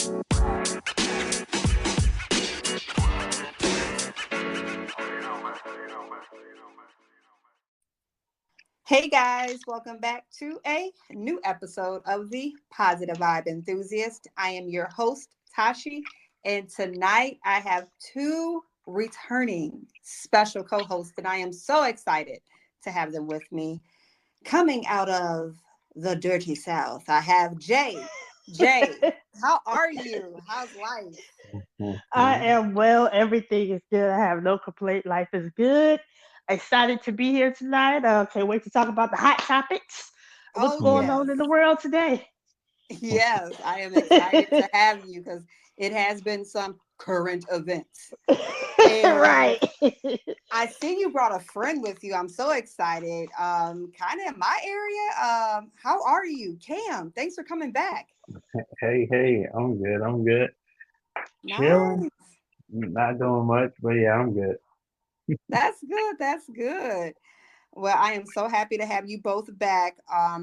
Hey guys, welcome back to a new episode of the Positive Vibe Enthusiast. I am your host, Tashi, and tonight I have two returning special co hosts, and I am so excited to have them with me. Coming out of the dirty South, I have Jay. Jay, how are you? How's life? I am well. Everything is good. I have no complaint. Life is good. Excited to be here tonight. Can't wait to talk about the hot topics. What's Oh, going on yes. in the world today? Yes, I am excited to have you because it has been some current events. And Right. I see you brought a friend with you. I'm so excited. Kind of in my area. How are you? Cam, thanks for coming back. Hey, I'm good. I'm good. Chilling, Nice. not doing much, but yeah, I'm good. That's good. That's good. Well, I am so happy to have you both back.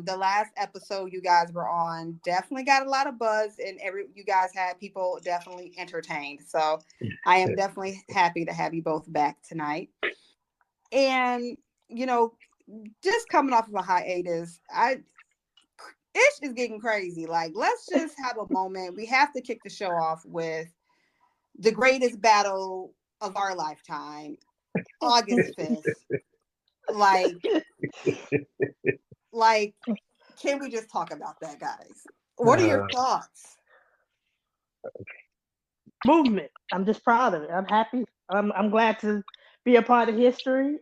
The last episode you guys were on definitely got a lot of buzz, and every you guys had people definitely entertained. So I am definitely happy to have you both back tonight. And you know, just coming off of a hiatus, I ish is getting crazy. Like, let's just have a moment. We have to kick the show off with the greatest battle of our lifetime, August 5th. Like, like, can we just talk about that, guys? What are your Uh, thoughts? Movement. I'm just proud of it. I'm happy. I'm glad to be a part of history.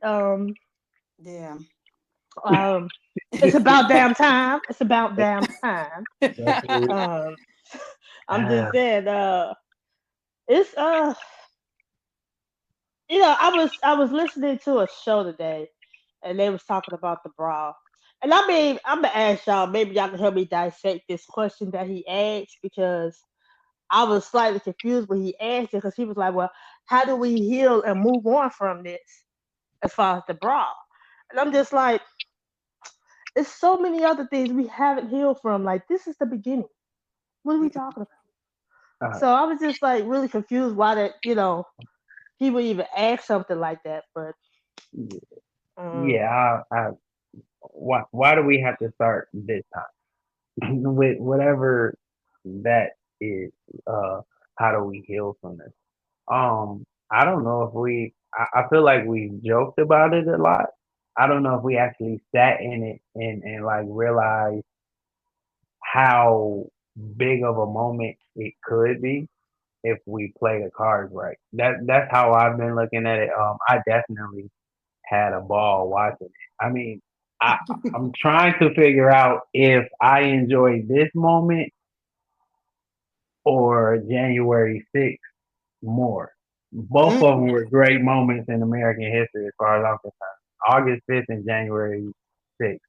Yeah. Um, it's about damn time. It's about damn time. definitely. Um, I'm Ah, just saying. It's I was listening to a show today, and they was talking about the bra. And I mean, I'm gonna ask y'all. Maybe y'all can help me dissect this question that he asked because I was slightly confused when he asked it because he was like, "Well, how do we heal and move on from this as far as the bra?" And I'm just like, "There's so many other things we haven't healed from. Like this is the beginning. What are we talking about?" uh, So I was just like really confused why that he would even ask something like that. But um, yeah. Why do we have to start this time with whatever that is? Uh, how do we heal from this? I don't know if I feel like we joked about it a lot. I don't know if we actually sat in it and like realized how big of a moment it could be if we play the cards right. That's how I've been looking at it. I definitely had a ball watching it. I mean, I I'm trying to figure out if I enjoyed this moment or January 6th more. Both of them were great moments in American history as far as I'm concerned. August 5th and January 6th,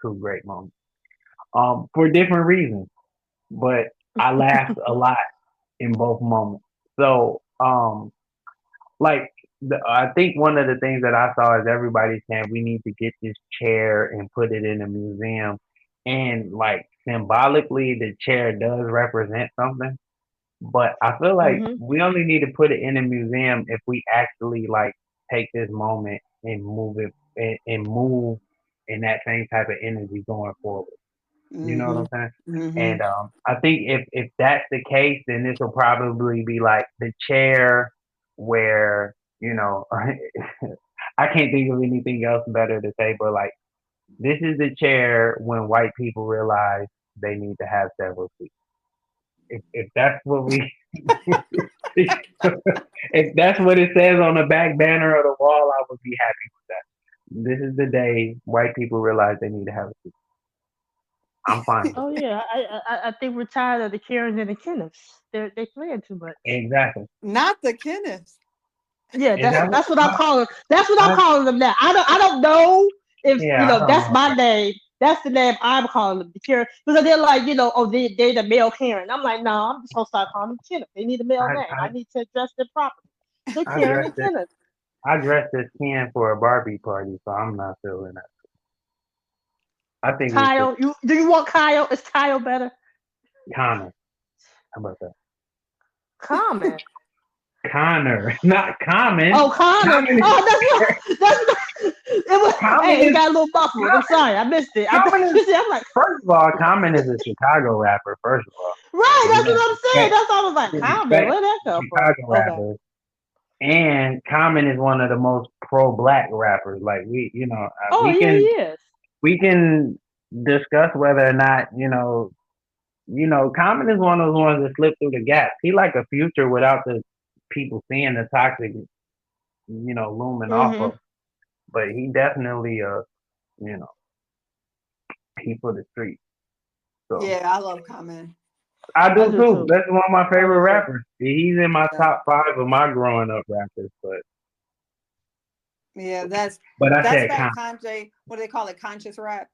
two great moments. For different reasons, but I laughed a lot in both moments. So, like, I think one of the things that I saw is everybody saying we need to get this chair and put it in a museum. And, like, symbolically, the chair does represent something. But I feel like hmm we only need to put it in a museum if we actually, like, take this moment and move it and move in that same type of energy going forward. You know what Mm-hmm. I'm saying? Mm-hmm. And I think if that's the case, then this will probably be like the chair where I can't think of anything else better to say, but like this is the chair when white people realize they need to have several seats. If that's what we if that's what it says on the back banner of the wall, I would be happy with that. This is the day white people realize they need to have a seat. I'm fine with oh yeah, I think we're tired of the Karens and the Kenneths. They playing too much. it. Exactly. Not the Kenneth. Yeah, Is that's that what? that's what I'm calling. That's what I'm I, calling them now. I don't know if yeah, I don't that's know. my name. That's the name I'm calling them, the Karen, because they're like, oh, they're the male Karen. I'm like, no, I'm just gonna start calling them Kenneth. They need a male I name. I I need to address them properly. They're I Karen and dressed as Kenneth. I dressed as Ken for a Barbie party, so I'm not feeling that. I think we should Kyle, do you want Kyle? Is Kyle better? Connor. How about that? Common. Connor, not Common. Oh, Common. Common is Oh, that's what it was. Common Hey, it is got a little muffled. I'm sorry, I missed it. Common is I'm like, first of all, Common is a Chicago rapper. First of all, right. so you That's gotta what I'm saying. respect That's why I was like, you Common. respect Where'd that come from? Chicago Okay. rappers. And Common is one of the most pro-black rappers. Like Oh we yeah, he can is. discuss whether or not Common is one of those ones that slip through the gaps. He like a Future without the people seeing the toxic, looming off Mhm. of. But he definitely, you know, he for the street. So Yeah, I love Common. I I do do too. too. That's one of my I favorite do too. rappers. He's in my Yeah, top five of my growing up rappers. yeah, But I that's said that what do they call it? Conscious rap.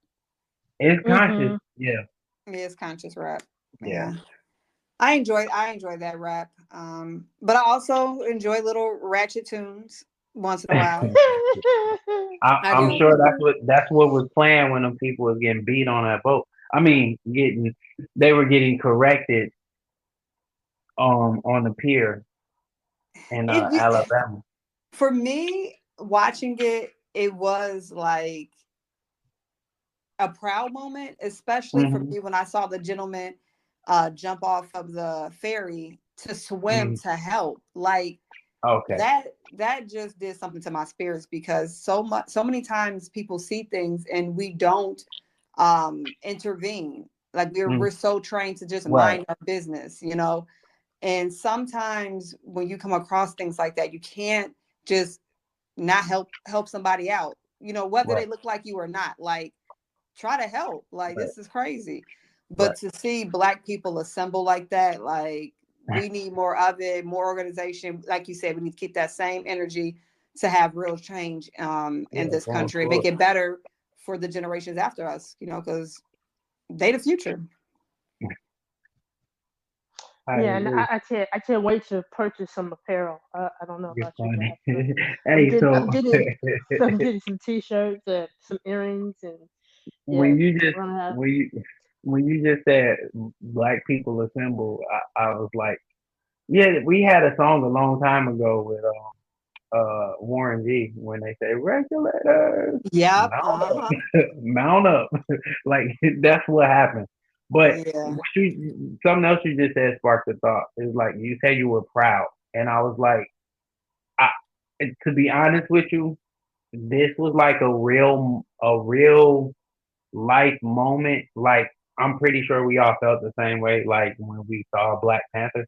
it's conscious. Mhm. Yeah, Yeah, it's conscious rap. yeah. Yeah. I enjoy that rap. But I also enjoy little ratchet tunes once in a while. I I'm do. sure that's what was playing when them people was getting beat on that boat. I mean, they were getting corrected on the pier in It Alabama. for me watching it, it was like a proud moment, especially for Hmm. me when I saw the gentleman jump off of the ferry to swim Hmm. to help. Like Okay. that just did something to my spirits because so many times people see things and we don't intervene. Like we're Mm, so trained to just right. mind our business, you know. And sometimes when you come across things like that, you can't just not help somebody out, you know, whether Right. they look like you or not. Like try to help. Like Right. this is crazy. But Right. to see black people assemble like that, like we need more of it, more organization. Like you said, we need to keep that same energy to have real change in Yeah. this Going country and make forward. it better for the generations after us, you know, because they the future. I Yeah, and agree. I can't wait to purchase some apparel. I don't know You're about you funny. guys, but I'm Hey, getting so I'm getting I'm getting some t-shirts and some earrings and yeah, when you I'm just gonna have. when you just said black people assemble, I was like, yeah, we had a song a long time ago with Warren G when they say regulators Yep. mount Uh-huh. up, mount up, like that's what happened. But Yeah. something else you just said sparked a thought. It's like you said you were proud, and I was like, I, to be honest with you, this was like a real life moment. Like I'm pretty sure we all felt the same way. Like when we saw Black Panther,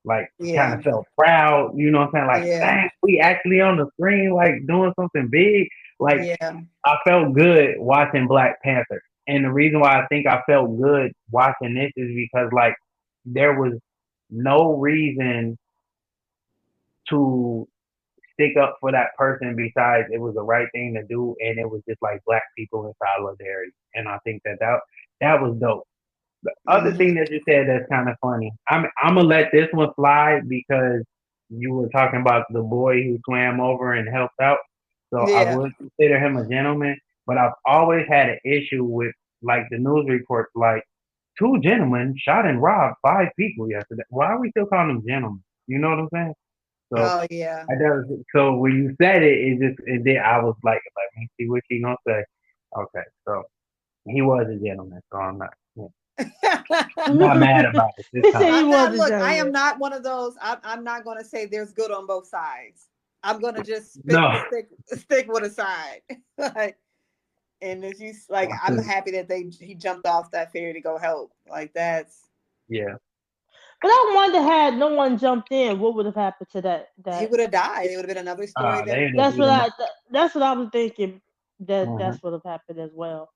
like kind Yeah. of felt proud. You know what I'm saying? Like, Yeah. dang, we actually on the screen, like doing something big. Like Yeah. I felt good watching Black Panther, and the reason why I think I felt good watching this is because like there was no reason to stick up for that person besides it was the right thing to do, and it was just like black people in solidarity, and I think that was dope. The other Hmm. thing that you said that's kind of funny, I'm gonna let this one slide because you were talking about the boy who swam over and helped out, so I Yeah. would consider him a gentleman, but I've always had an issue with like the news reports like two gentlemen shot and robbed five people yesterday. Why are we still calling them gentlemen? You know what I'm saying? So Oh yeah. I does so when you said it, it did. I was like, let me see what she gonna say. Okay, so he was a gentleman, so I'm not mad about it this He said time. he I'm was not. a Look, I am gentleman. not one of those. I'm not going to say there's good on both sides. I'm going to just No, stick with a side. Like, and if you like, I'm happy that he jumped off that ferry to go help. Like that's yeah, But I wonder had no one jumped in, what would have happened to that he that would have died. It would have been another story they that. ended up that's what beating him up. that's what I was thinking that Hmm. that's what have happened as well.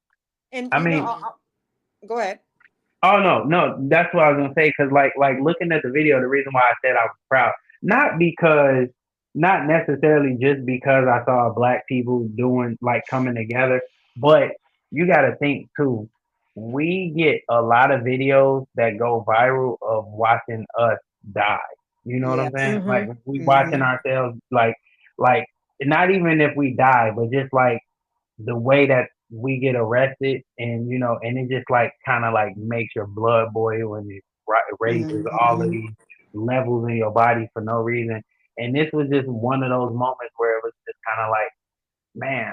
And I you know, mean, go ahead. oh no, no, that's what I was gonna say. Cause like looking at the video, the reason why I said I was proud, not because, not necessarily just because I saw black people doing like coming together, but you got to think too. We get a lot of videos that go viral of watching us die. You know what I'm Yes. saying? Like Mhm. we watching Hmm. ourselves, like not even if we die, but just like the way that we get arrested, and and it just like kind of like makes your blood boil, and it raises all of Hmm. these levels in your body for no reason. And this was just one of those moments where it was just kind of like, man,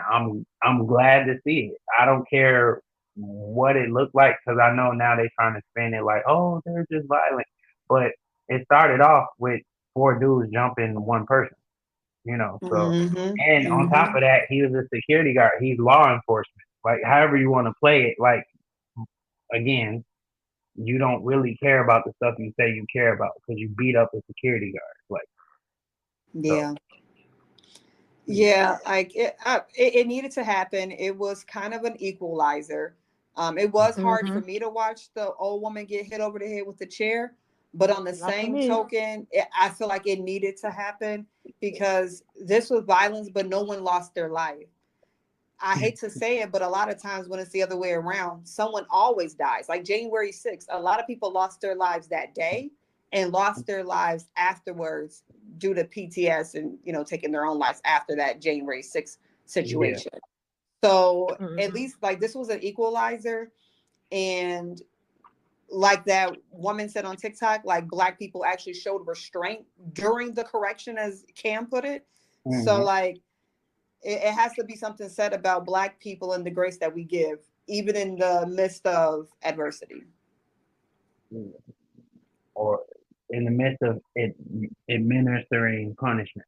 I'm glad to see it. I don't care what it looked like because I know now they're trying to spin it like, oh, they're just violent. But it started off with four dudes jumping one person, you know. So, Mm-hmm. and on top Mm-hmm. of that, he was a security guard. He's law enforcement. Like, however you want to play it. Like, again, you don't really care about the stuff you say you care about because you beat up a security guard. Like, so, Yeah. yeah. Yeah, like it needed to happen. It was kind of an equalizer. It was hard for Mm-hmm. me to watch the old woman get hit over the head with the chair, but on the Not for same me. token, I feel like it needed to happen because this was violence, but no one lost their life. I hate to say it, but a lot of times when it's the other way around, someone always dies. Like January 6th, a lot of people lost their lives that day and lost their lives afterwards due to PTS and, taking their own lives after that January 6th Yeah. situation. So at Mm-hmm. least like this was an equalizer. And like that woman said on TikTok, like black people actually showed restraint during the correction, as Cam put it. So Hmm. like it has to be something said about black people and the grace that we give even in the midst of adversity. Or in the midst of it administering punishment.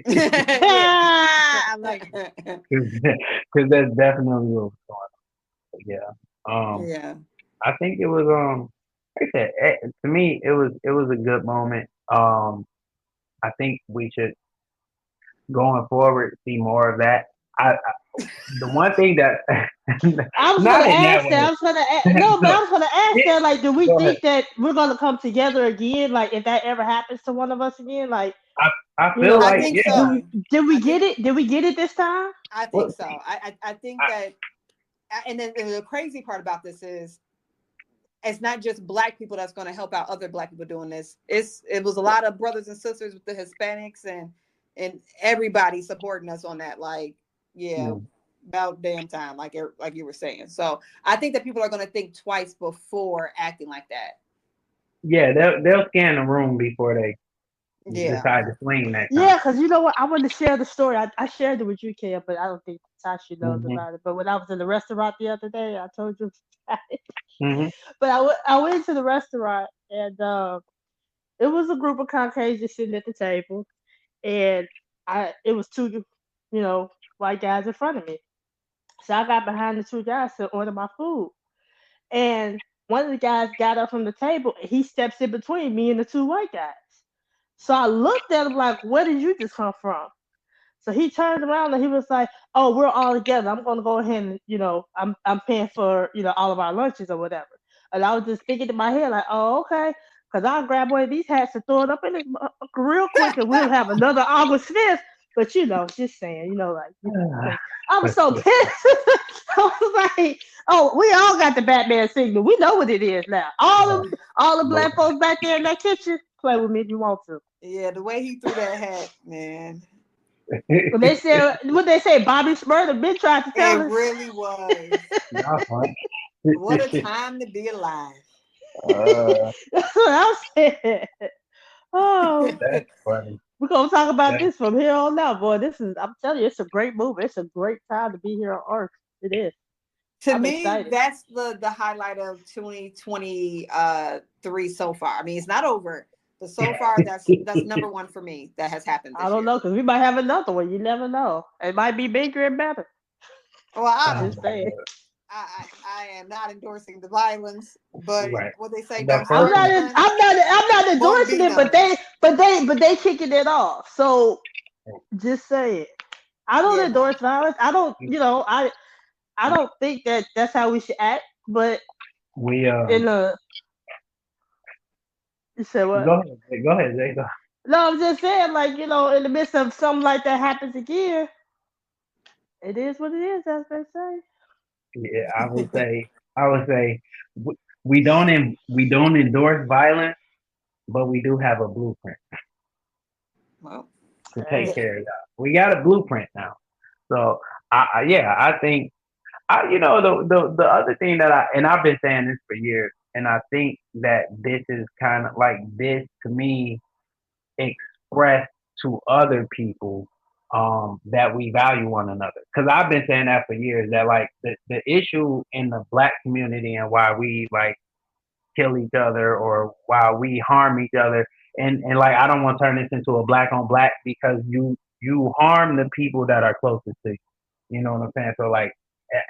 Yeah. I like it. Because that's definitely what was going on. But yeah. Yeah. I think it was like I said, to me it was a good moment. I think we should going forward see more of that. The one thing that I was gonna not in that ask that. I way. was gonna no, but No, I was gonna ask yeah, that. Like, do we go ahead. think that we're gonna come together again? Like, if that ever happens to one of us again, like, I you know, feel I like think yeah. so. did we I get think it? Did we get it this time? I think Well, so. I think I, that, and then the crazy part about this is it's not just black people that's going to help out other black people doing this. It was a lot of brothers and sisters with the Hispanics and everybody supporting us on that. Like, yeah, mm, about damn time, like you were saying. So I think that people are going to think twice before acting like that. yeah, they'll scan the room before they Yeah. decide to swing that Yeah, time. because you know what? I want to share the story. I shared it with you, Kim, but I don't think Tasha knows Hmm. about it. But when I was in the restaurant the other day, I told you. About it. Hmm. But I went to the restaurant and it was a group of Caucasians sitting at the table, and it was two, white guys in front of me. So I got behind the two guys to order my food. And one of the guys got up from the table and he steps in between me and the two white guys. So I looked at him like, where did you just come from? So he turned around and he was like, "Oh, we're all together. I'm gonna go ahead and I'm paying for all of our lunches or whatever." And I was just thinking in my head like, "Oh, okay," because I'll grab one of these hats and throw it up in it real quick, and we'll have another August 5th. But just saying, because I was so pissed. I was like, "Oh, we all got the Batman signal. We know what it is now. All the black folks back there in that kitchen, play with me if you want to." Yeah, the way he threw that hat, man. When they said what they say, Bobby Smurder been tried to tell It us. really was. Y'all funny. What a time to be alive. uh, That's what I said. Oh, that's funny. we're gonna talk about That, this from here on out, boy. I'm telling you, it's a great movie. It's a great time to be here on Earth. It is. To I'm me, excited. that's the highlight of 2023 so far. I mean, it's not over, but so far that's number one for me that has happened I this don't year. know, because we might have another one. You never know. It might be bigger and better. Well, oh Just my obviously, saying. god. I am not endorsing the violence, but Right. what they say, The don't I'm first start not. one. none, I'm not won't endorsing be it, but none. they kicking it off. So just say it. I don't Yeah, endorse violence. I don't. I don't think that that's how we should act. But We in a you said what? go ahead, Zay, go ahead, Zay, go. No, I'm just saying, like, in the midst of something like that happens again, it is what it is, as they say. Yeah, I would say we don't endorse violence, but we do have a blueprint well, to take Hey, care of that. We got a blueprint now. So yeah, I think the other thing that I've been saying this for years, And I think that this is kind of like this to me express to other people that we value one another. Because I've been saying that for years that like the issue in the black community and why we like kill each other or why we harm each other. And like I don't want to turn this into a black on black because you harm the people that are closest to you. You know what I'm saying? So like,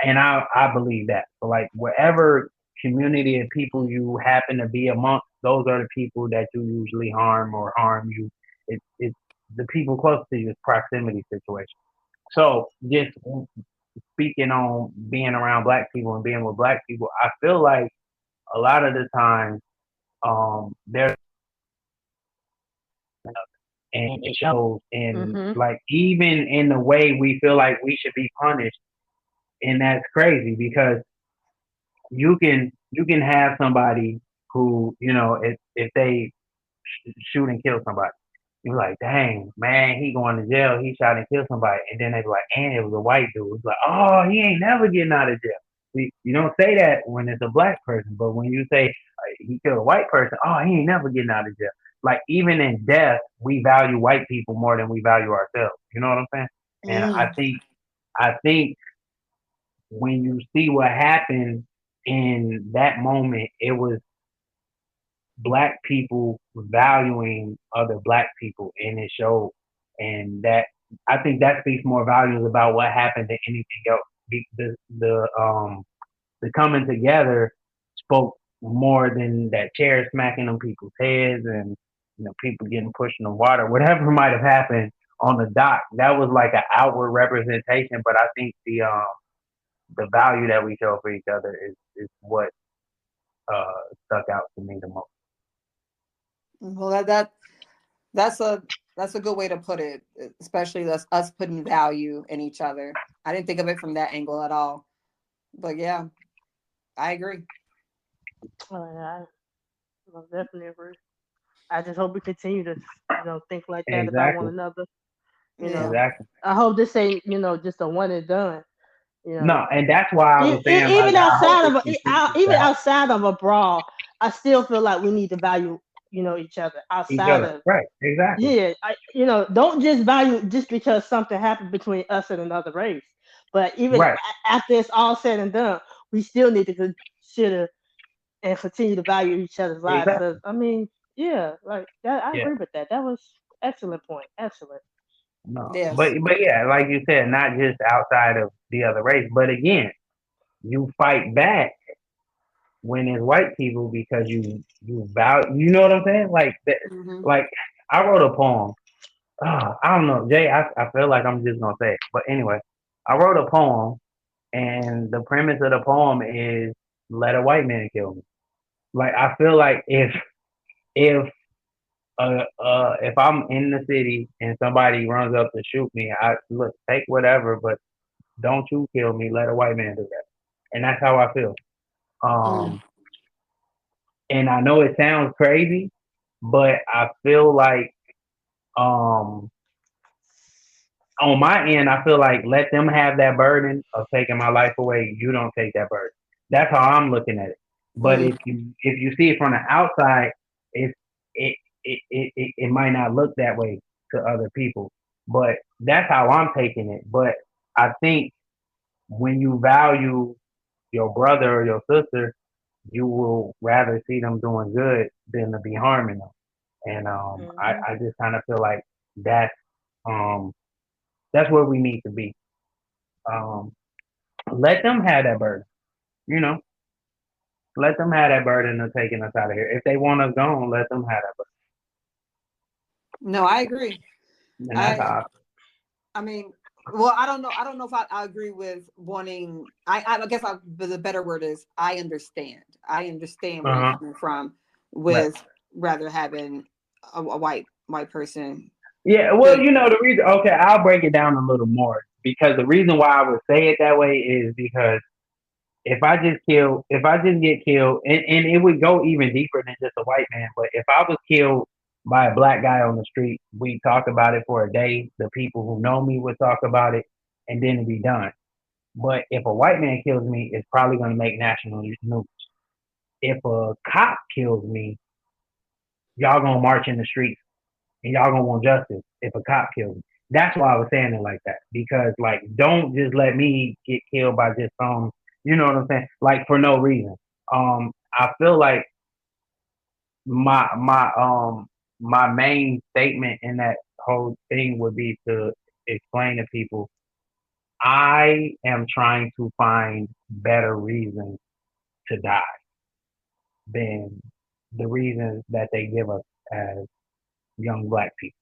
and I believe that. So like, whatever community of people you happen to be amongst, those are the people that you usually harm or harm you. It's the people close to you. It's proximity situation. So just speaking on being around black people and being with black people, I feel like a lot of the time there's and it shows in Mhm. like even in the way we feel like we should be punished, and that's crazy because you can have somebody who if they shoot and kill somebody. You're like, dang, man, he going to jail. He shot and killed somebody. And then they be like, and it was a white dude. It's like, oh, he ain't never getting out of jail. See, you don't say that when it's a black person, but when you say he killed a white person, oh, he ain't never getting out of jail. Like even in death, we value white people more than we value ourselves. You know what I'm saying? And I Mm. think I think when you see what happened in that moment, it was black people valuing other black people in it showed, and that I think that speaks more volumes about what happened than anything else. The coming together spoke more than that chair smacking on people's heads and people getting pushed in the water, whatever might have happened on the dock. That was like an outward representation, but I think the value that we show for each other is what stuck out to me the most. Well, that's a that's a good way to put it, especially us putting value in each other. I didn't think of it from that angle at all. But yeah, I agree. Oh, yeah, I most definitely agree. I just hope we continue to, think like that about one Exactly. another. You Yeah. know, Exactly. I hope this ain't, just a one and done. You know, No, and that's why I was saying like Even I hope outside it of continues to even happen. outside of a brawl, I still feel like we need to value, each other Each outside other. of. Right. Exactly. Yeah, don't just value just because something happened between us and another race. But even Right. after it's all said and done, we still need to consider and continue to value each other's lives. Because Exactly. I mean, yeah, like that. I Yeah. agree with that. That was excellent point. Excellent. No. But Yes. but yeah, like you said, not just outside of the other race, but again, you fight back when it's white people because you value. You know what I'm saying? Like that. Hmm. Like I wrote a poem. I don't know, Jay. I feel like I'm just gonna say it, but anyway, I wrote a poem, and the premise of the poem is let a white man kill me. Like I feel like if if I'm in the city and somebody runs up to shoot me, I look take whatever, but don't you kill me. Let a white man do that, and that's how I feel. Mm. Um, and I know it sounds crazy, but I feel like um on my end, I feel like let them have that burden of taking my life away. You don't take that burden. That's how I'm looking at it. But Mm. if you see it from the outside, it it it might not look that way to other people. But that's how I'm taking it. But I think when you value your brother or your sister, you will rather see them doing good than to be harming them. And Hmm. I just kind of feel like that's um that's where we need to be. Um, let them have that burden. You know, let them have that burden of taking us out of here. If they want us gone, let them have that No, I agree. burden. And that's I how. I mean, well, I don't know. I don't know if I agree with wanting. I guess the better word is I understand. I understand where you're Uh huh. coming from Right. with rather having a white person. Yeah. Well, Good. the reason. Okay, I'll break it down a little more because the reason why I would say it that way is because if I just get killed, and it would go even deeper than just a white man, but if I was killed by a black guy on the street, we talk about it for a day. The people who know me would talk about it, and then it'd be done. But if a white man kills me, it's probably going to make national news. if a cop kills me, y'all gonna march in the streets and y'all gonna want justice if a cop kills me. That's why I was saying it like that. Because like don't just let me get killed by just some you know what I'm saying? Like for no reason. I feel like my my main statement in that whole thing would be to explain to people I am trying to find better reasons to die than the reasons that they give us as young black people.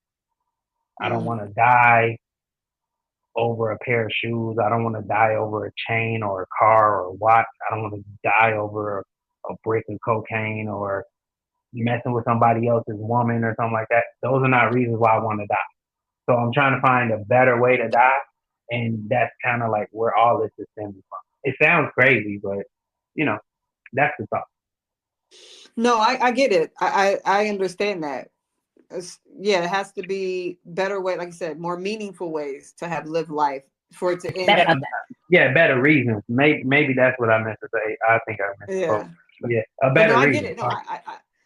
I don't want Mm. to die over a pair of shoes. I don't want to die over a chain or a car or a watch. I don't want to die over a brick of cocaine or messing with somebody else's woman or something like that. Those are not reasons why I want to die. So I'm trying to find a better way to die. And that's kind of like where all this is stemming from. It sounds crazy, but you know, that's the thought. No, I get it. I understand that. Yeah, it has to be better way, like you said, more meaningful ways to have lived life for it to end. Better, yeah, better reasons. Maybe that's what I meant to say. I think I misspoke. Yeah. But yeah, a But no, better I get reason. it. No,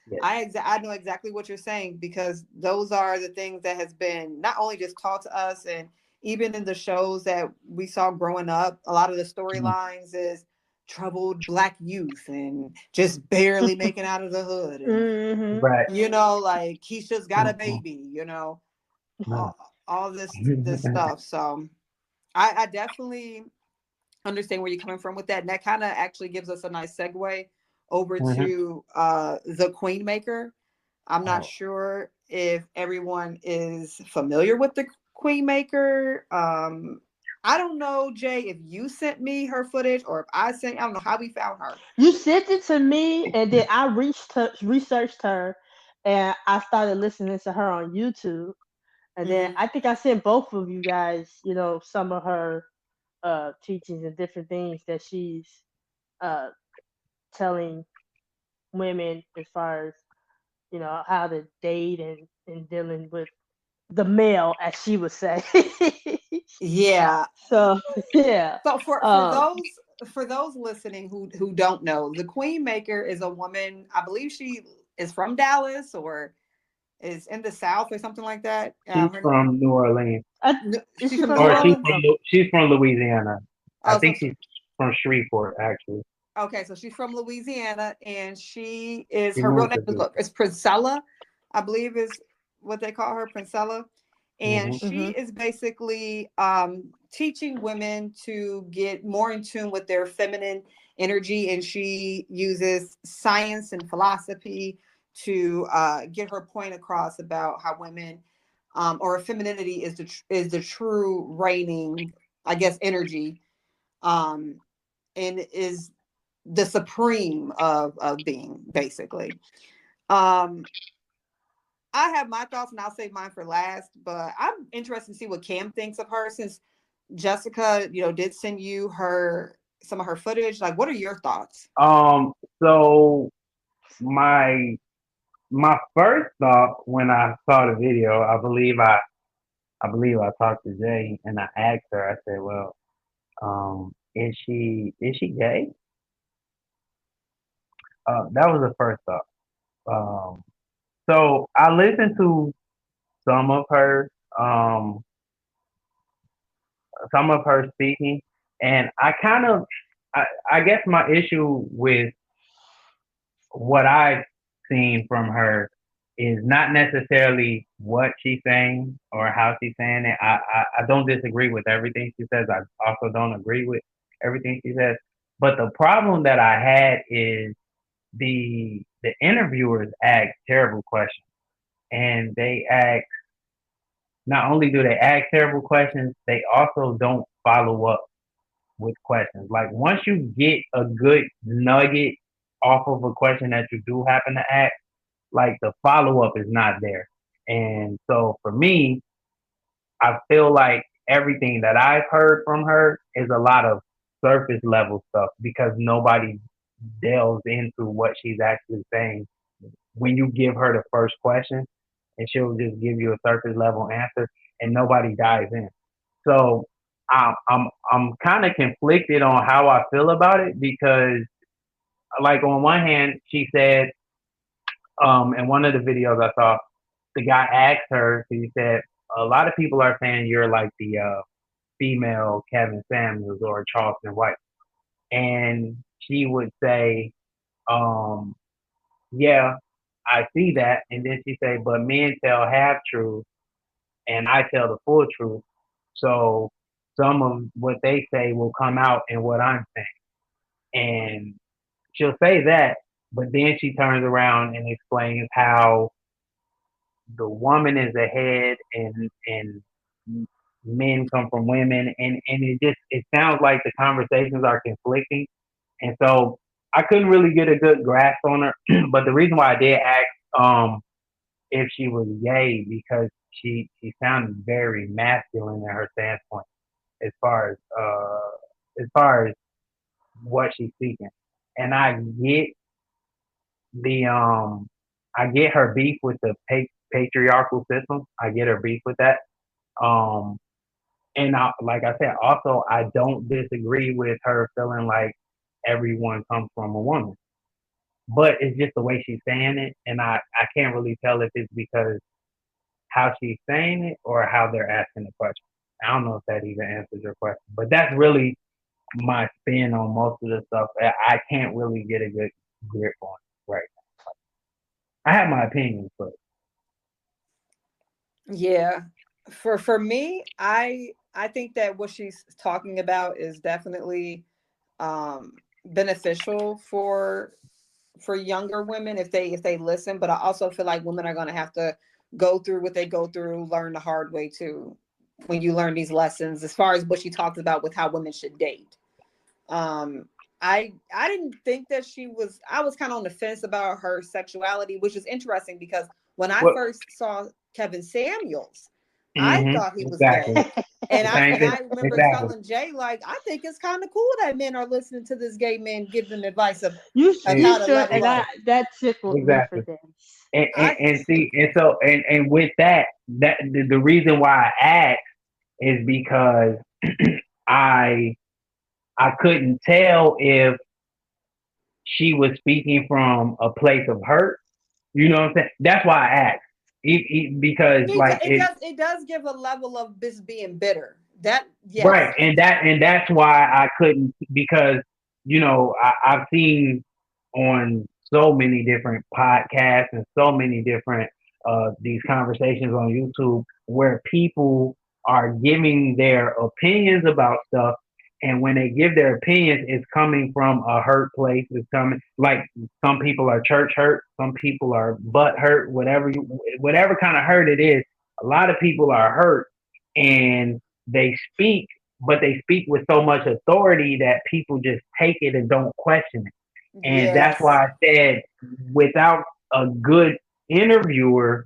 Yeah. I know exactly what you're saying because those are the things that has been not only just taught to us and even in the shows that we saw growing up, a lot of the Mm, storylines is troubled black youth and just barely making out of the hood and Hmm. right. like he's just got a Mhm. baby, No. all this stuff. So I definitely understand where you're coming from with that. And that kind of actually gives us a nice segue over Mhm. to the Queen Maker. I'm not Oh, sure if everyone is familiar with the Queen Maker. I don't know, Jay, if you sent me her footage or if I don't know how we found her. You sent it to me, and then I researched her, and I started listening to her on YouTube. And then Hmm. I think I sent both of you guys, some of her teachings and different things that she's uh telling women as far as how to date and dealing with the male, as she would say. Yeah. So yeah. So Um, for those listening who don't know, the Queen Maker is a woman. I believe she is from Dallas or is in the South or something like that. she's from New Orleans, I, is She's she from from New New or Orleans? Orleans. She's from Louisiana. I Oh, think she's from Shreveport actually. okay, so she's from Louisiana, and she is She her real moved name to is Princella, I believe is what they call her, Princella, and hmm she Hmm. is basically teaching women to get more in tune with their feminine energy, and she uses science and philosophy to get her point across about how women or femininity is the true reigning, I guess, energy. Um, and is the supreme of being basically. um I have my thoughts and I'll save mine for last, but I'm interested to see what Cam thinks of her since Jessica, did send you her some of her footage. Like, what are your thoughts? So my my first thought when I saw the video, I believe I talked to Jay and I asked her. I said, "Well, is she gay?" That was the first thought. Um, so I listened to some of her um some of her speaking, and I guess my issue with what I've seen from her is not necessarily what she's saying or how she's saying it. I don't disagree with everything she says. I also don't agree with everything she says. But the problem that I had is the interviewers ask terrible questions. And they ask not only do they ask terrible questions, they also don't follow up with questions. Like once you get a good nugget off of a question that you do happen to ask, like the follow up is not there. And so for me, I feel like everything that I've heard from her is a lot of surface level stuff because nobody delves into what she's actually saying when you give her the first question and she'll just give you a surface level answer and nobody dives in. So I'm kind of conflicted on how I feel about it because like on one hand, she said, in one of the videos I saw, the guy asked her, he said, a lot of people are saying you're like the female Kevin Samuels or Charleston White. And she would say, um, yeah, I see that. And then she say, but men tell half truth and I tell the full truth. So some of what they say will come out in what I'm saying. And she'll say that, but then she turns around and explains how the woman is ahead and men come from women and it sounds like the conversations are conflicting. And so I couldn't really get a good grasp on her. But the reason why I did ask um if she was gay because she sounded very masculine in her standpoint as far as far as what she's speaking. And get the I get her beef with the patriarchal system. I get her beef with that. Um and like I said, also I don't disagree with her feeling like everyone comes from a woman. But it's just the way she's saying it, and I can't really tell if it's because how she's saying it or how they're asking the question. I don't know if that even answers your question, but that's really my spin on most of the stuff. I can't really get a good grip on it right now. I have my opinions, but Yeah. For me, I think that what she's talking about is definitely beneficial for younger women if they listen, but I also feel like women are going to have to go through what they go through, learn the hard way too, when you learn these lessons as far as what she talks about with how women should date. um I didn't think that I was kind of on the fence about her sexuality, which is interesting because when I what? first saw Kevin Samuels, I Mm-hmm. thought he was Exactly. gay. And The I same and thing. I remember Exactly. telling Jay, like, I think it's kind of cool that men are listening to this gay man give them advice of Yeah, you how to should, level and I up. that tickled me for exactly. this. I And see, and so and with that, the reason why I asked is because I I couldn't tell if she was speaking from a place of hurt. You know what I'm saying? That's why I asked. Because like it does give a level of this being bitter. That right, yes. and that's why I couldn't because I've seen on so many different podcasts and so many different these conversations on YouTube where people are giving their opinions about stuff, and when they give their opinions, it's coming from a hurt place. It's coming like some people are church hurt, some people are butt hurt, whatever kind of hurt it is. A lot of people are hurt, and they speak, but they speak with so much authority that people just take it and don't question it. And that's Yes. why I said without a good interviewer,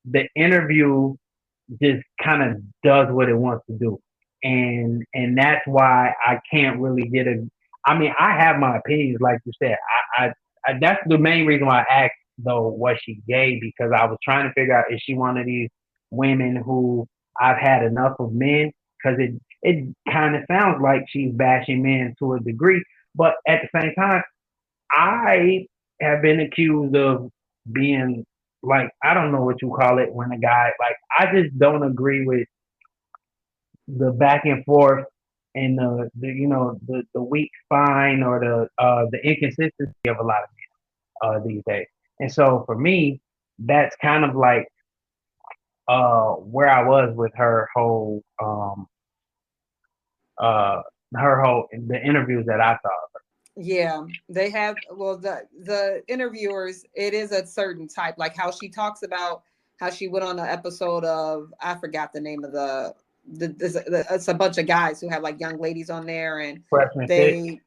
the interview just kind of does what it wants to do. And that's why I can't really get a I mean, I have my opinions like you said. I that's the main reason why I asked though was she gay because I was trying to figure out is she one of these women who I've had enough of men because it kind of sounds like she's bashing men to a degree, but at the same time I have been accused of being like I don't know what you call it when a guy like I just don't agree with the back and forth and the weak spine or the inconsistency of a lot of these days. And so for me, that's kind of like where I was with uh her whole the interviews that I saw of her. Yeah, they have. Well, the interviewers, it is a certain type, like how she talks about how she went on an episode of I forgot the name of it's a bunch of guys who have like young ladies on there, and Freshman fit. they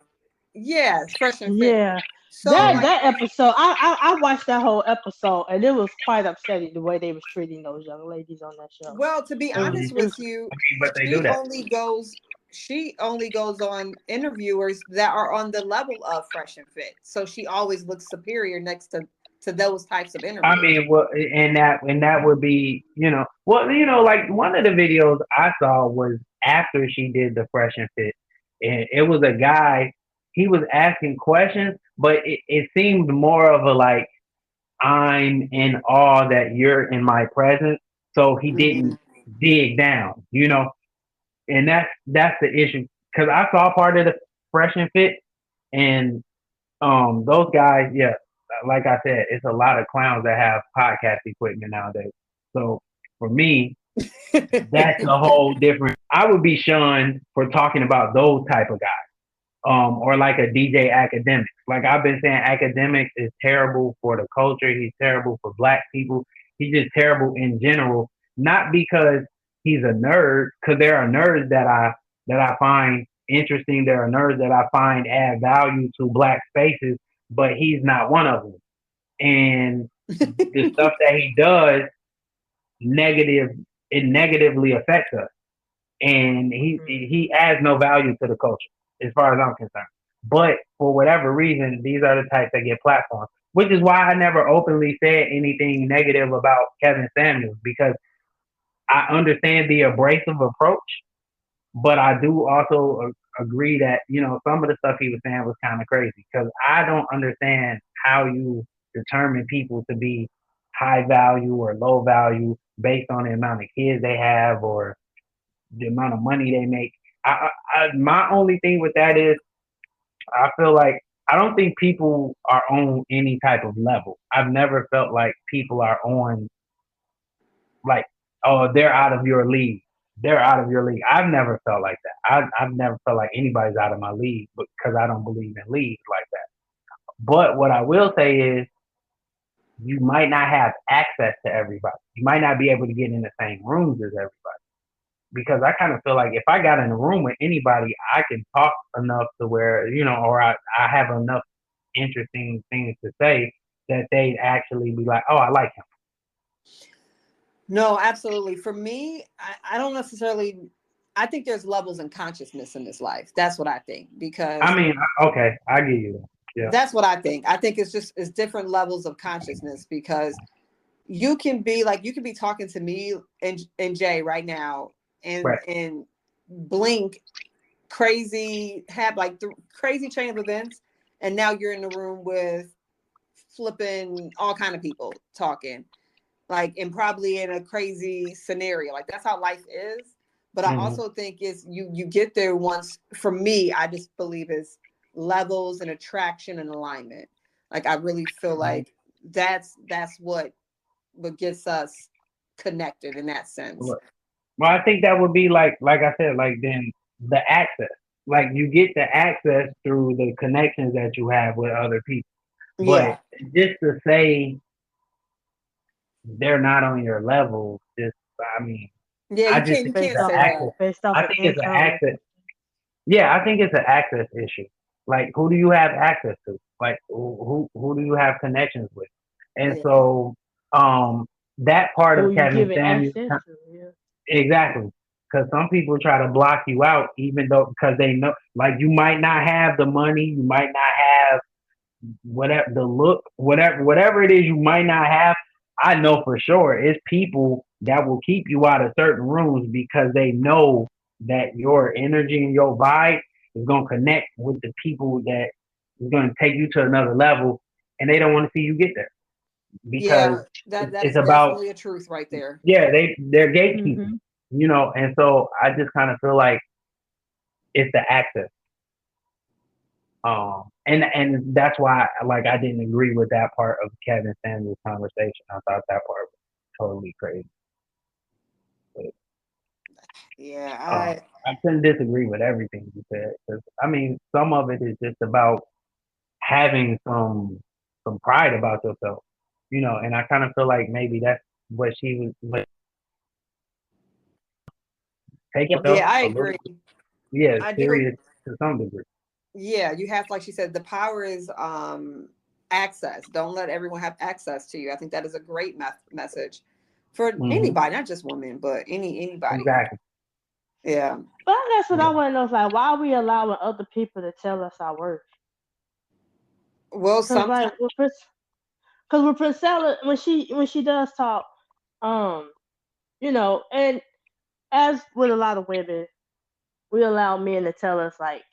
yes, fresh and fit. Yeah, So that Mm. like, that episode, I watched that whole episode, and it was quite upsetting the way they was treating those young ladies on that show. well, to be It was, Hmm. honest it with was, you, I mean, but they do she that. only goes she only goes on interviewers that are on the level of fresh and fit. So she always looks superior next to those types of I interviewers. mean, well, and that would be, well, like one of the videos I saw was after she did the Fresh and Fit, and it was a guy. he was asking questions, but it seemed more of a like I'm in awe that you're in my presence. So he Mhm. didn't dig down, and that's the issue. Because I saw part of the Fresh and Fit, and those guys, yeah, like I said, it's a lot of clowns that have podcast equipment nowadays. So for me, that's a whole different. I would be shunned for talking about those type of guys, or like a DJ Academics. Like I've been saying, Academics is terrible for the culture. He's terrible for black people. He's just terrible in general. Not because he's a nerd, because there are nerds that I find interesting. There are nerds that I find add value to black spaces, but he's not one of them. And the stuff that he does negative it negatively affects us, and he adds no value to the culture as far as I'm concerned. But for whatever reason, these are the types that get platforms, which is why I never openly said anything negative about Kevin Samuels, because I understand the abrasive approach, but I do also agree that some of the stuff he was saying was kind of crazy, because I don't understand how you determine people to be high value or low value based on the amount of kids they have or the amount of money they make. My only thing with that is I feel like I don't think people are on any type of level. I've never felt like people are on like, oh, they're out of your league. They're out of your league. I've never felt like that. I've never felt like anybody's out of my league because I don't believe in leagues like that. But what I will say is you might not have access to everybody. You might not be able to get in the same rooms as everybody. Because I kind of feel like if I got in a room with anybody, I can talk enough to where, or I have enough interesting things to say that they'd actually be like, oh, I like him. No, absolutely. For me, I don't necessarily. I think there's levels in consciousness in this life. That's what I think, I because mean, okay, I give you that. Yeah. that's what I think. I think it's different levels of consciousness, because you can be talking to me and Jay right now, Right. and blink, crazy, have like crazy chain of events, and now you're in the room with flipping all kind of people talking, like, and probably in a crazy scenario. Like, that's how life is. But I Hmm. also think is you get there once. For me, I just believe is levels and attraction and alignment. Like, I really feel like that's what gets us connected in that sense. Well, I think that would be like I said, like then the access. Like you get the access through the connections that you have with other people. But Yeah. just to say they're not on your level, just I mean, Yeah, I you just can't think you it's can't an say access. that. based off I of think it's an income. access. Yeah, I think it's an access issue. Like, who do you have access to? Like, who do you have connections with? And Yeah. so, um, that part Who of you Kevin giving Samuels, access to? Yeah. exactly, because some people try to block you out, even though because they know, like, you might not have the money, you might not have whatever the look, whatever it is, you might not have. I know for sure it's people that will keep you out of certain rooms because they know that your energy and your vibe is gonna connect with the people that is gonna take you to another level, and they don't want to see you get there because Yeah, that it's is about definitely a truth right there. yeah they're gatekeepers, Mm-hmm. and so I just kind of feel like it's the access. And that's why like I didn't agree with that part of Kevin Samuels' conversation. I thought that part was totally crazy. But, Yeah, uh, I couldn't disagree with everything you said because I mean some of it is just about having some pride about yourself, And I kind of feel like maybe that's what she was. But take yourself yeah, I a little, agree. yeah, I do. serious to some degree. Yeah, you have, like she said, the power is access. Don't let everyone have access to you. I think that is a great message for Hmm. anybody, not just women, but anybody. Exactly. Yeah. But I guess what I Yeah. want to know is like, why are we allowing other people to tell us our worth? Well, Cause sometimes. cause with Priscilla, when she does talk, um, and as with a lot of women, we allow men to tell us like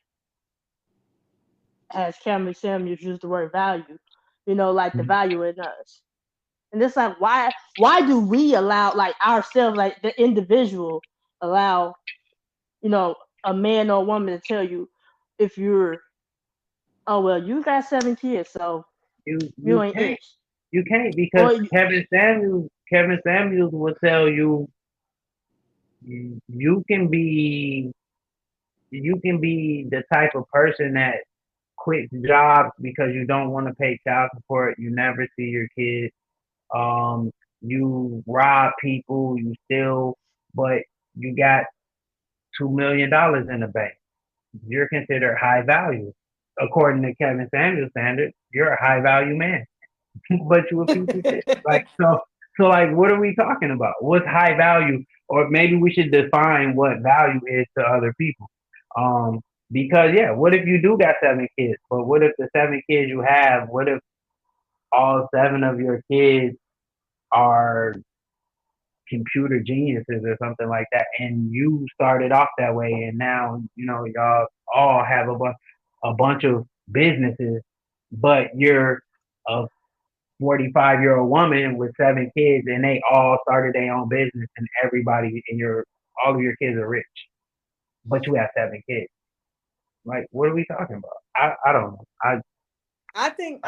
as Cameron Samuels used the word value, like the value in us. And it's like, why do we allow, like, ourselves, like the individual, allow, you know, a man or a woman to tell you, if you're, oh well, you got 7 kids, so you you ain't can't it. you can't because Or Kevin Samuels will tell you you can be the type of person that quits jobs because you don't want to pay child support. You never see your kids. Um, you rob people. You steal, but you got $2 million in the bank. You're considered high value. According to Kevin Samuels standards, you're a high value man, but you a piece of shit. Like so like what are we talking about? What's high value? Or maybe we should define what value is to other people. Um, because yeah, what if you do got 7 kids? But what if the 7 kids you have? What if all 7 of your kids are computer geniuses or something like that, and you started off that way, and now y'all all have a bunch of businesses, but you're a 45-year-old woman with 7 kids, and they all started their own business, and everybody in your all of your kids are rich, but you have 7 kids. Like, what are we talking about? I don't know. I I think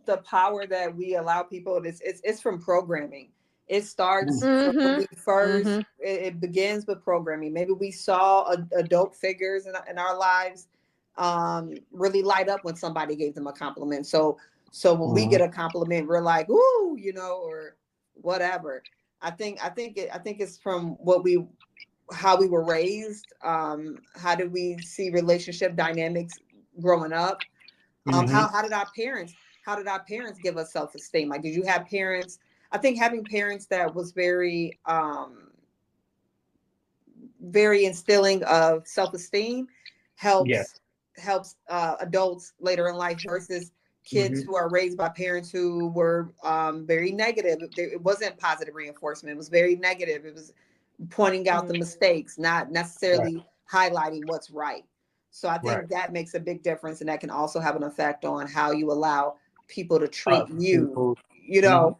the power that we allow people is it's from programming. It starts from when we Mhm. first. Mhm. It begins with programming. Maybe we saw adult figures in our lives really light up when somebody gave them a compliment. So when we Mhm. get a compliment, we're like, ooh, or whatever. I think it's from what we how we were raised. How did we see relationship dynamics growing up? Mhm. How did our parents give us self-esteem? Like, did you have parents? I think having parents that was very instilling of self-esteem Yes. helps adults later in life versus kids Mhm. who are raised by parents who were very negative. It wasn't positive reinforcement. It was very negative. It was pointing out the Mhm. mistakes, not Right. necessarily highlighting what's right. So I Right. think that makes a big difference, and that can also have an effect on how you allow people to treat Us you. people. You Mhm. know,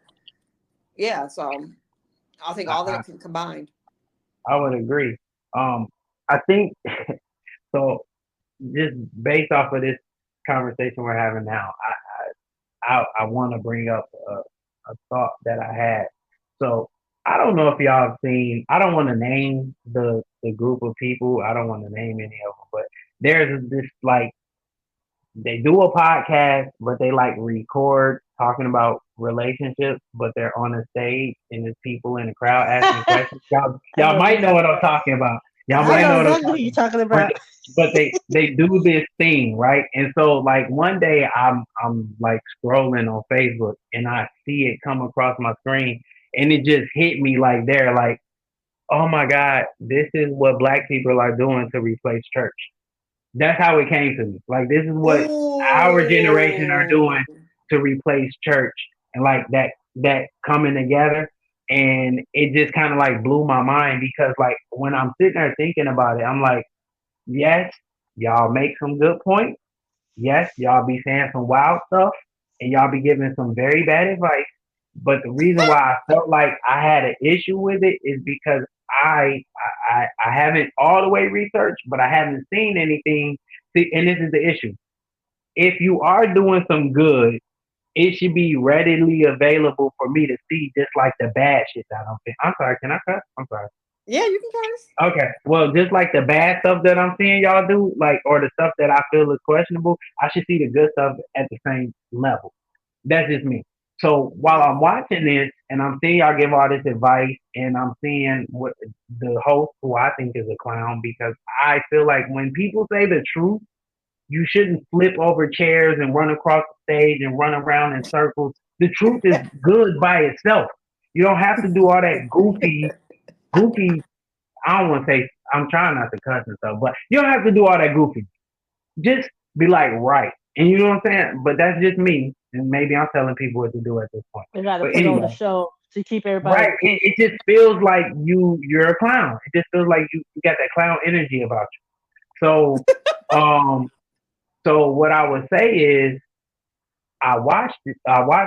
yeah. So I think I, all I that can combined. I would agree. I think so. Just based off of this conversation we're having now, I want to bring up a thought that I had. So I don't know if y'all have seen. I don't want to name the group of people. I don't want to name any of them, but there's this like they do a podcast, but they like record talking about relationships, but they're on a stage and there's people in the crowd asking questions. Y'all, I y'all know what you're might know talking what I'm about. talking about. Y'all I might know know what I'm exactly who talking you're about. talking But about. but they do this thing, right? And so like one day I'm like scrolling on Facebook and I see it come across my screen and it just hit me like there, like, oh my God, this is what black people are doing to replace church. That's how it came to me. Like this is what our generation are Ooh. doing to replace church and like that coming together. And it just kind of like blew my mind because like when I'm sitting there thinking about it, I'm like, yes, y'all make some good points. Yes, y'all be saying some wild stuff and y'all be giving some very bad advice. But the reason why I felt like I had an issue with it is because I haven't all the way researched, but I haven't seen anything. See, and this is the issue. If you are doing some good, it should be readily available for me to see, just like the bad shit that I'm seeing. I'm sorry, can I cut? I'm sorry. Yeah, you can curse. Okay. Well, just like the bad stuff that I'm seeing y'all do, like, or the stuff that I feel is questionable, I should see the good stuff at the same level. That's just me. So while I'm watching this and I'm seeing y'all give all this advice and I'm seeing what the host, who I think is a clown, because I feel like when people say the truth, you shouldn't flip over chairs and run across the stage and run around in circles. The truth is good by itself. You don't have to do all that goofy. I don't want to say, I'm trying not to cuss and stuff, but you don't have to do all that goofy. Just be like, right. And you know what I'm saying? But that's just me. And maybe I'm telling people what to do at this point. They got to But put on the anyway, show to keep everybody's right. It attention. just feels like you're a clown. It just feels like you got that clown energy about you. So, um, So what I would say is I watched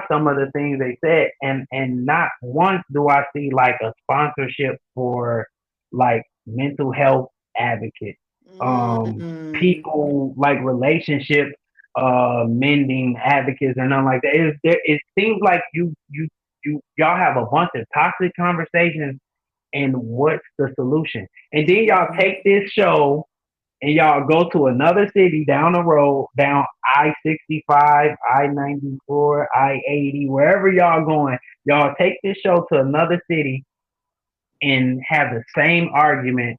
some of the things they said, and not once do I see like a sponsorship for like mental health advocates, Mm. people like relationship mending advocates or nothing like that. It seems like y'all have a bunch of toxic conversations, and what's the solution? And then y'all Mhm. take this show and y'all go to another city down the road, down I-65, I-94, I-80, wherever y'all going, y'all take this show to another city and have the same argument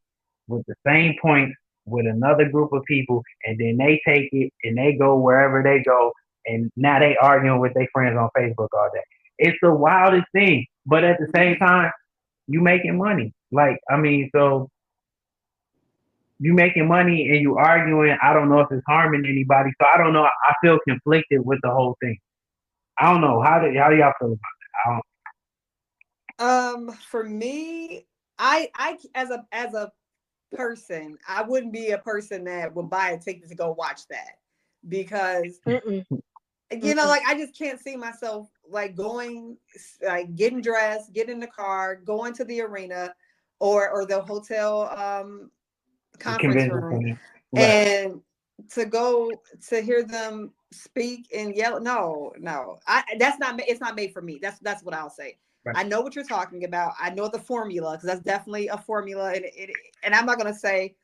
with the same points with another group of people, and then they take it and they go wherever they go, and now they arguing with their friends on Facebook all day. It's the wildest thing, but at the same time, you making money. Like, I mean, so you making money and you arguing. I don't know if it's harming anybody. So I don't know. I feel conflicted with the whole thing. I don't know. How do y'all feel about that? I don't, For me, I as a person, I wouldn't be a person that would buy a ticket to go watch that because Mm-mm, mm-mm. like I just can't see myself like going, like getting dressed, getting in the car, going to the arena or the hotel conference convention room center. Right. and to go to hear them speak and yell. No, no, that's not, it's not made for me. That's what I'll say. Right. I know what you're talking about. I know the formula because that's definitely a formula, and I'm not gonna say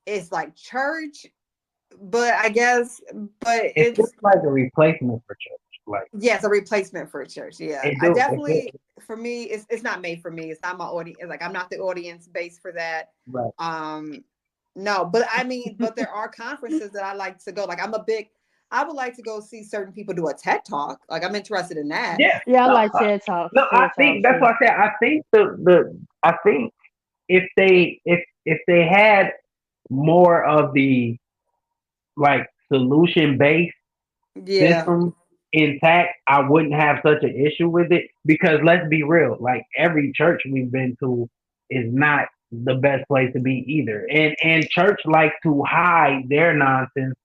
it's like church, but I guess, but It feels it's, like a replacement for church. Like yes, a replacement for a church. Yeah, it I do. It definitely, feel, for me, it's not made for me. It's not my audience. Like I'm not the audience base for that. right. Um, no, but I mean, but there are conferences that I like to go. Like I would like to go see certain people do a TED talk. Like I'm interested in that. Yeah. Yeah, I No. like TED Talks. No. I TED think Talks that's too. what I said. I think I think if they had more of the like solution based Yeah. system intact, I wouldn't have such an issue with it because let's be real, like every church we've been to is not the best place to be either. And church like to hide their nonsense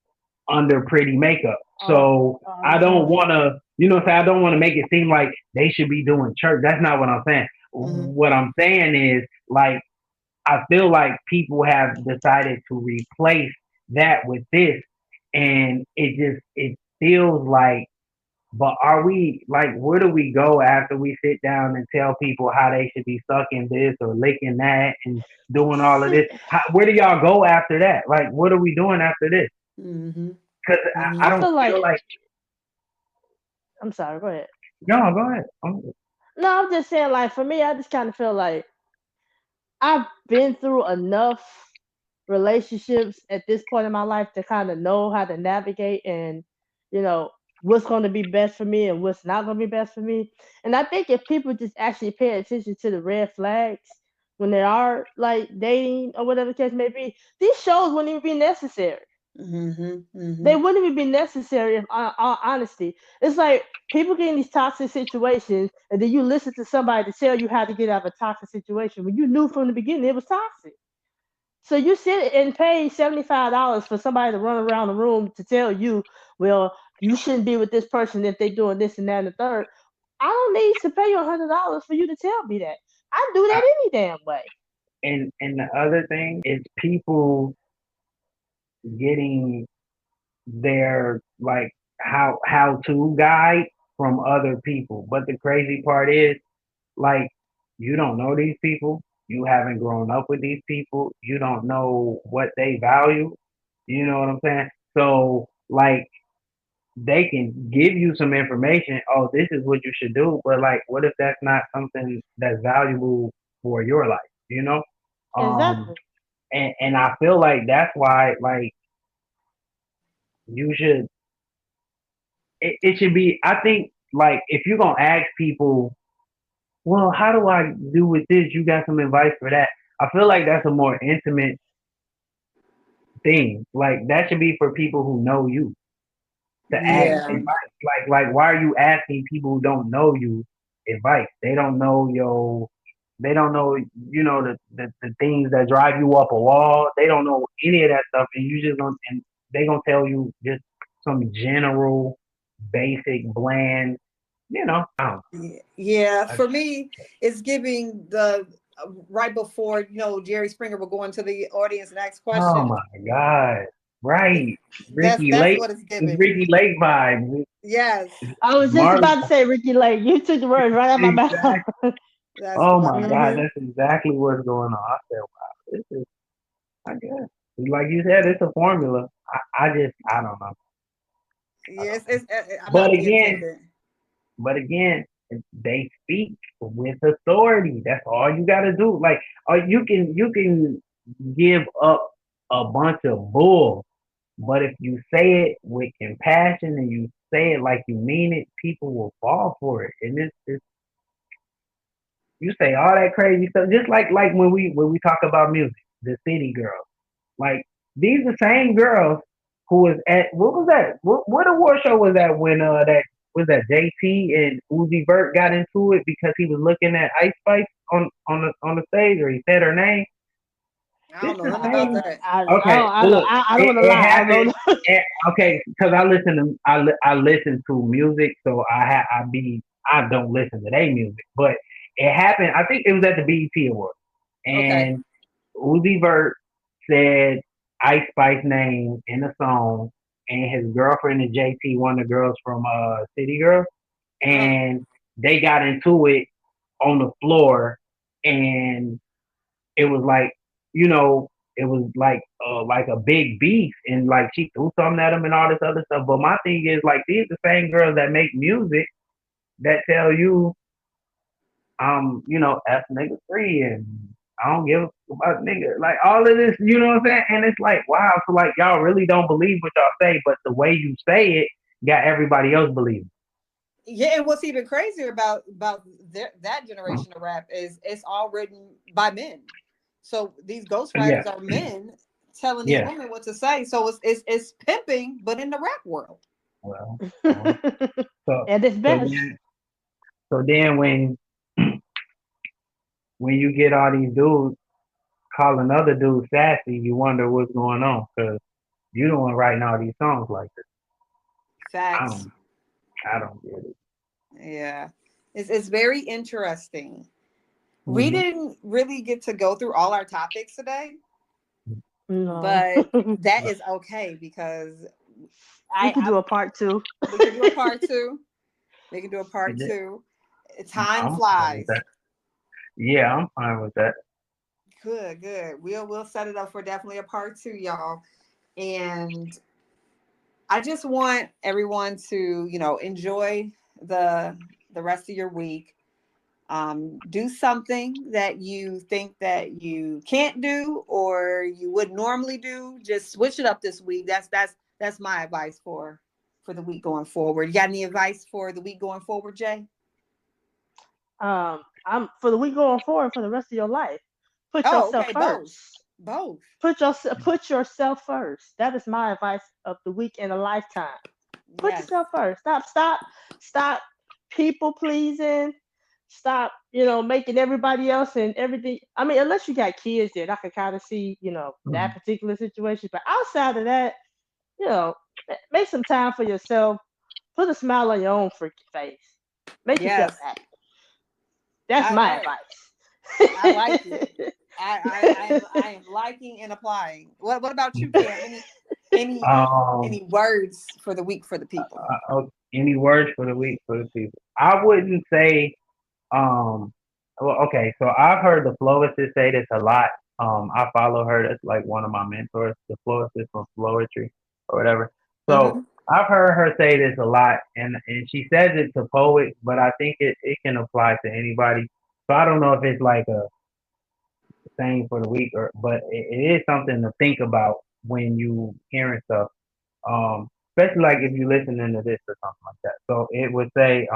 under pretty makeup. Oh, So I don't uh-huh. wanna I don't wanna make it seem like they should be doing church. That's not what I'm saying. Hmm. What I'm saying is like I feel like people have decided to replace that with this, and it feels like. But are we like where do we go after we sit down and tell people how they should be sucking this or licking that and doing all of See, this? Where do y'all go after that? Like, what are we doing after this? Hmm. Because I I Hmm. don't feel feel like like I'm sorry. Go ahead. no. Go ahead. No, I'm just saying. Like for me, I just kind of feel like I've been through enough relationships at this point in my life to kind of know how to navigate and you know what's going to be best for me and what's not going to be best for me. And I think if people just actually pay attention to the red flags when they are like dating or whatever the case may be, these shows wouldn't even be necessary. Hmm. They Hmm. wouldn't even be necessary if all honesty. It's like people get in these toxic situations and then you listen to somebody to tell you how to get out of a toxic situation when you knew from the beginning it was toxic. So you sit and pay $75 for somebody to run around the room to tell you, well, you shouldn't be with this person if they're doing this and that and the third. I don't need to pay you $100 for you to tell me that. I do I, that any damn way. and the other thing is people getting their like how to guide from other people. But the crazy part is like you don't know these people. You haven't grown up with these people. You don't know what they value. You know what I'm saying? So like they can give you some information. Oh, this is what you should do. But like, what if that's not something that's valuable for your life? You know? Um, Exactly. and I feel like that's why like you should it should be I think like if you're gonna ask people, well, how do I do with this? You got some advice for that? I feel like that's a more intimate thing. Like that should be for people who know you to ask Yeah. advice. Like why are you asking people who don't know you advice? They don't know they don't know the things that drive you up a wall. They don't know any of that stuff and you just don't and they gonna tell you just some general, basic, bland. I don't. Yeah, I, for me, it's giving the right before Jerry Springer will go into the audience and ask oh questions. my God! Right, That's Ricky that's Lake. what it's It's giving. Ricky Lake vibes. Yes, I was just Marley. about to say Ricky Lake. You took the words right out of my mouth. Exactly. that's Oh my right. God, Hmm. that's exactly what's going on. I said, wow, this is. I guess, like you said, it's a formula. I don't know. I Yes, don't know. I'm But not being again, offended. but again, they speak with authority. That's all you got to do. Like, you can give up a bunch of bull, but if you say it with compassion and you say it like you mean it, people will fall for it. And it's you say all that crazy stuff, just like when we talk about music, the city girls. Like these the same girls who was at what was that? What award show was that when that was that JT and Uzi Vert got into it because he was looking at Ice Spice on the stage or he said her name. I This don't know the nothing about same. that. Okay, look, I don't it, want to it lie. I happened. don't know. Okay, because I listen to music, so I don't listen to their music, but it happened. I think it was at the BET Awards, Okay. and Uzi Vert said Ice Spice name in a song, and his girlfriend and JT, one of the girls from City Girls, Uh-huh. and they got into it on the floor, and it was like, it was like a big beef, and like she threw something at him and all this other stuff. But my thing is like these the same girls that make music that tell you F nigga free and I don't give a about nigga. Like all of this, you know what I'm saying? And it's like, wow, so like y'all really don't believe what y'all say, but the way you say it got everybody else believing. Yeah, and what's even crazier about that Mm. generation of rap is it's all written by men. So these Yeah, ghostwriters are men telling these yeah. women what to say. So it's pimping, but in the rap world. Well, well. So At its so best. then so then when you get all these dudes calling other dudes sassy, you wonder what's going on because you the one writing all these songs like this. I Facts. don't I don't get it. Yeah, it's very interesting. We Hmm. didn't really get to go through all our topics today, No. but that is okay because We could I do a part two. we can do a part two. We can do a part Yeah, two. Time I'm fine with flies. that. Yeah, I'm fine with that. Good, good. We'll set it up for definitely a part two, y'all. And I just want everyone to, enjoy the rest of your week. Do something that you think that you can't do or you would normally do. Just switch it up this week. That's my advice for the week going forward. You got any advice for the week going forward, Jay? I'm for the week going forward for the rest of your life. Put Oh, yourself okay, both. first. Both. Put yourself first. That is my advice of the week in a lifetime. Put Yes. yourself first. Stop people pleasing. Stop, making everybody else and everything. I mean, unless you got kids that I can kind of see, that Mhm. particular situation. But outside of that, make some time for yourself. Put a smile on your own freaking face. Make yourself Yes. happy. That's All my right. I like it. advice. I am liking and applying. What about you, Cam? Any Um, any words for the week for the people? any words for the week for the people? I wouldn't say. Um, well, okay, so I've heard the florist say this a lot. I follow her. That's like one of my mentors, the florist from Floristry or whatever. So Mm-hmm. I've heard her say this a lot, and she says it to poets, but I think it can apply to anybody. So I don't know if it's like a saying for the week, but it is something to think about when you hearing stuff. Especially like if you listening to this or something like that. So it would say,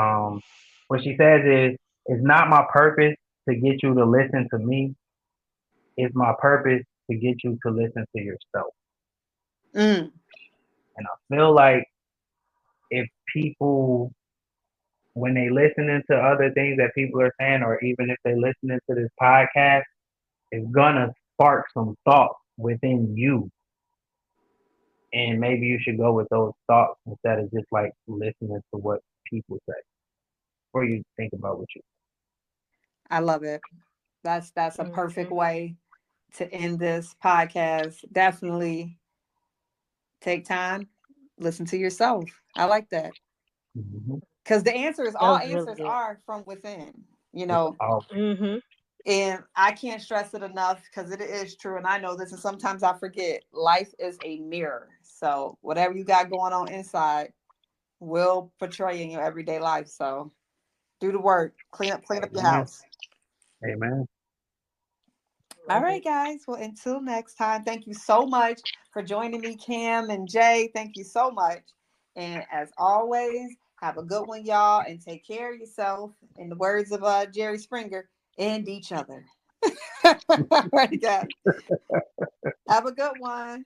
what she says is, it's not my purpose to get you to listen to me. It's my purpose to get you to listen to yourself. Mm. And I feel like if people, when they listening to other things that people are saying, or even if they listening to this podcast, it's gonna spark some thoughts within you and maybe you should go with those thoughts instead of just like listening to what people say, or you think about what you. I love it. That's a perfect Mhm. way to end this podcast. Definitely take time, listen to yourself. I like that. Mm-hmm. Because the answers, That all was really answers good. are from within, you It's know. all Mhm. And I can't stress it enough because it is true. And I know this, and sometimes I forget life is a mirror. So whatever you got going on inside will portray in your everyday life. So do the work, clean up your amen, house. amen. All Love right, it. guys. Well, until next time, thank you so much for joining me, Kim and Jay. Thank you so much. And as always, have a good one, y'all, and take care of yourself. In the words of Jerry Springer, and each other. All right, guys. Have a good one.